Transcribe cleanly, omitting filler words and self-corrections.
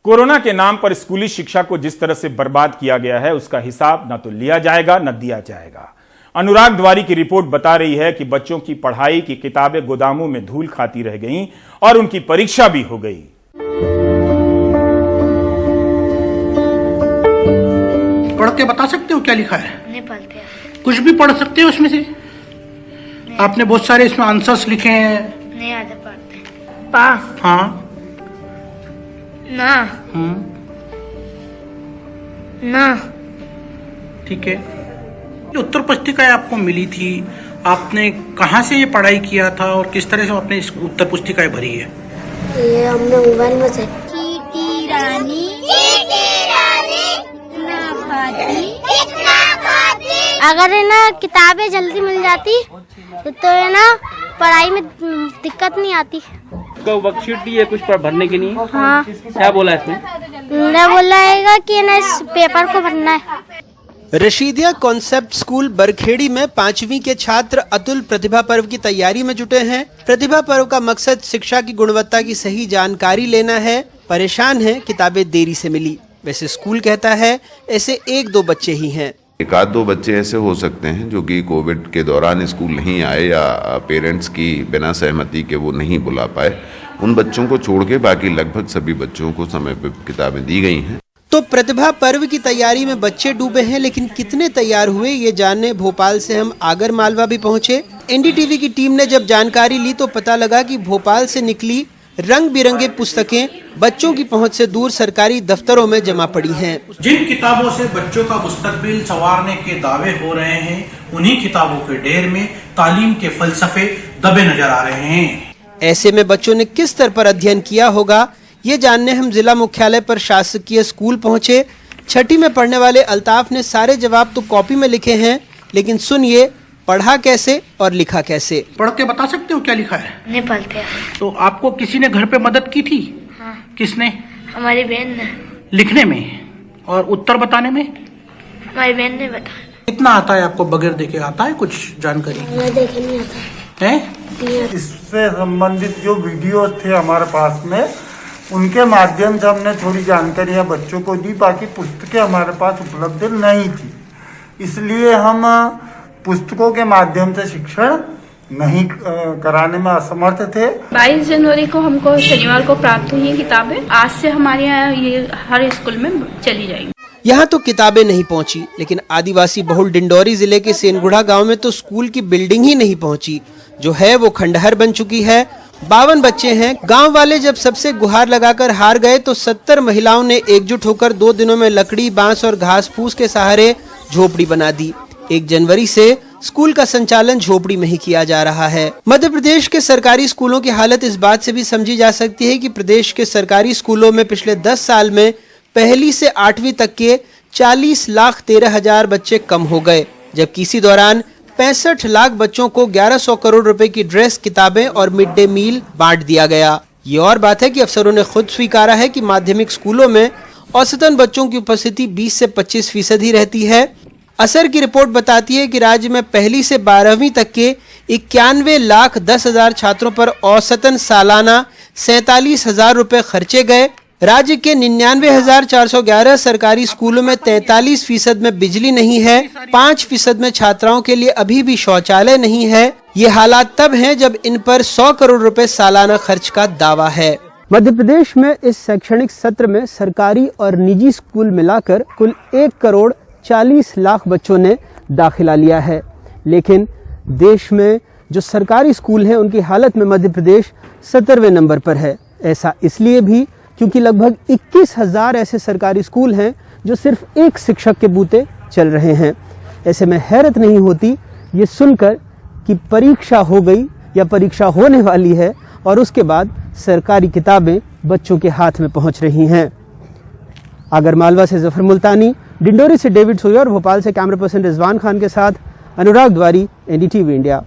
Corona के नाम पर स्कूली शिक्षा को जिस तरह से बर्बाद किया गया है, उसका हिसाब न तो लिया जाएगा न दिया जाएगा। अनुराग द्वारी की रिपोर्ट बता रही है कि बच्चों की पढ़ाई की किताबें गोदामों में धूल खाती रह गईं और उनकी परीक्षा भी हो गई। पढ़ के बता सकते हो क्या लिखा है? नहीं पढ़ते हैं। कुछ भी पढ़ सकते हो उसमें से? आपने बहुत सारे इसमें आंसर्स लिखे हैं। नहीं आते पढ़ते। पा हाँ ना ना ठीक है। उत्तर पुस्तिकाएं आपको मिली थी, आपने कहाँ से ये पढ़ाई किया था और किस तरह से आपने इस उत्तर पुस्तिकाएं भरी है? ये हमने मोबाइल में से। चीटी रानी ना खाती। अगर है ना किताबें जल्दी मिल जाती तो है ना पढ़ाई में दिक्कत नहीं आती। को वर्कशीट दी है कुछ पर भरने के लिए? हाँ। क्या बोला इसमें? मैं बोला है कि ना इस पेपर को भरना है। रशीदिया कॉन्सेप्ट स्कूल बरखेड़ी में 5वीं के छात्र अतुल प्रतिभा पर्व की तैयारी में जुटे हैं। प्रतिभा पर्व का मकसद शिक्षा की गुणवत्ता की सही जानकारी लेना है। परेशान है किताबें देरी से मिली। वैसे स्कूल कहता है ऐसे 1-2 बच्चे ही हैं। 1-2 बच्चे ऐसे हो सकते हैं जो कि कोविड के दौरान स्कूल नहीं आए या पेरेंट्स की बिना सहमति के वो नहीं बुला पाए। उन बच्चों को छोड़ के बाकी लगभग सभी बच्चों को समय पर किताबें दी गई हैं। तो प्रतिभा पर्व की तैयारी में बच्चे डूबे हैं, लेकिन कितने तैयार हुए ये जानने भोपाल से हम आगर मालवा भी पहुंचे। एनडीटीवी की टीम ने जब जानकारी ली तो पता लगा कि भोपाल से निकली रंग बिरंगे पुस्तकें बच्चों की पहुंच से दूर सरकारी दफ्तरों में जमा पड़ी हैं। जिन किताबों से बच्चों का मुस्तकबिल संवारने के दावे हो रहे हैं, उन्हीं किताबों के ढेर में तालीम के फलसफे दबे नजर आ रहे हैं। ऐसे में बच्चों ने किस स्तर पर अध्ययन किया होगा, ये जानने हम जिला मुख्यालय पर शासकीय स्कूल पहुंचे। 6ठी में पढ़ने वाले अल्ताफ ने सारे जवाब तो कॉपी में लिखे हैं, लेकिन सुनिए पढ़ा कैसे और लिखा कैसे। पढ़ के बता सकते हो क्या लिखा है? नहीं पढ़ते हैं। तो आपको किसी ने घर पे मदद की थी? हाँ। किसने? हमारी बहन ने। लिखने में और उत्तर बताने में? हमारी बहन ने बताया। कितना आता है आपको बगैर देखे? आता है कुछ जानकारी? मैं देखे नहीं आता है? इससे संबंधित जो वीडियो थे हमारे पास में, उनके माध्यम से हमने थोड़ी जानकारियां बच्चों को दी। बाकी पुस्तकें हमारे पास उपलब्ध नहीं थी, इसलिए हम पुस्तकों के माध्यम से शिक्षण नहीं कराने में असमर्थ थे। 22 जनवरी को हमको शनिवार को प्राप्त हुई किताबें। आज से हमारे यहाँ ये हर स्कूल में चली जाएंगी। यहाँ तो किताबें नहीं पहुँची, लेकिन आदिवासी बहुल डिंडौरी जिले के सेनगुड़ा गांव में तो स्कूल की बिल्डिंग ही नहीं पहुँची। जो है वो खंडहर बन चुकी है। 52 बच्चे हैं। गांव वाले जब सबसे गुहार लगाकर हार गए तो 70 महिलाओं ने एकजुट होकर 2 दिनों में लकड़ी, बांस और घास फूस के सहारे झोपड़ी बना दी। 1 जनवरी से स्कूल का संचालन झोपड़ी में ही किया जा रहा है। मध्य प्रदेश के सरकारी स्कूलों की हालत इस बात से भी समझी जा सकती है कि प्रदेश के सरकारी स्कूलों में पिछले 10 साल में 1ली से 8वीं तक के 40,13,000 बच्चे कम हो गए, जबकि इसी दौरान 65 लाख बच्चों को 1100 करोड़ रुपए की ड्रेस, किताबें और मिड डे मील बांट दिया गया। ये और बात है कि अफसरों ने खुद स्वीकारा है कि माध्यमिक स्कूलों में औसतन बच्चों की उपस्थिति 20 से 25% ही रहती है। असर की रिपोर्ट बताती है कि राज्य में 1ली से 12वीं तक के 91,10,000 छात्रों पर औसतन सालाना 47,000 रुपए खर्चे गए। राज्य के 99,411 सरकारी स्कूलों में 43% में बिजली नहीं है। 5% में छात्राओं के लिए अभी भी शौचालय नहीं है। ये हालात तब हैं जब इन पर 100 करोड़ रुपए सालाना खर्च का दावा है। मध्य प्रदेश में इस शैक्षणिक सत्र में सरकारी और निजी स्कूल मिलाकर कुल 1,40,00,000 बच्चों ने दाखिला लिया है, लेकिन देश में जो सरकारी स्कूल हैं उनकी हालत में मध्य प्रदेश 17वें नंबर पर है। ऐसा इसलिए भी क्योंकि लगभग 21,000 ऐसे सरकारी स्कूल हैं जो सिर्फ एक शिक्षक के बूते चल रहे हैं। ऐसे में हैरत नहीं होती ये सुनकर कि परीक्षा हो गई या परीक्षा होने वाली है और उसके बाद सरकारी किताबें बच्चों के हाथ में पहुंच रही हैं। आगर मालवा से जफर मुल्तानी, डिंडोरी से डेविड सोया और भोपाल से कैमरा पर्सन रिजवान खान के साथ अनुराग द्वारी, एनडीटीवी इंडिया।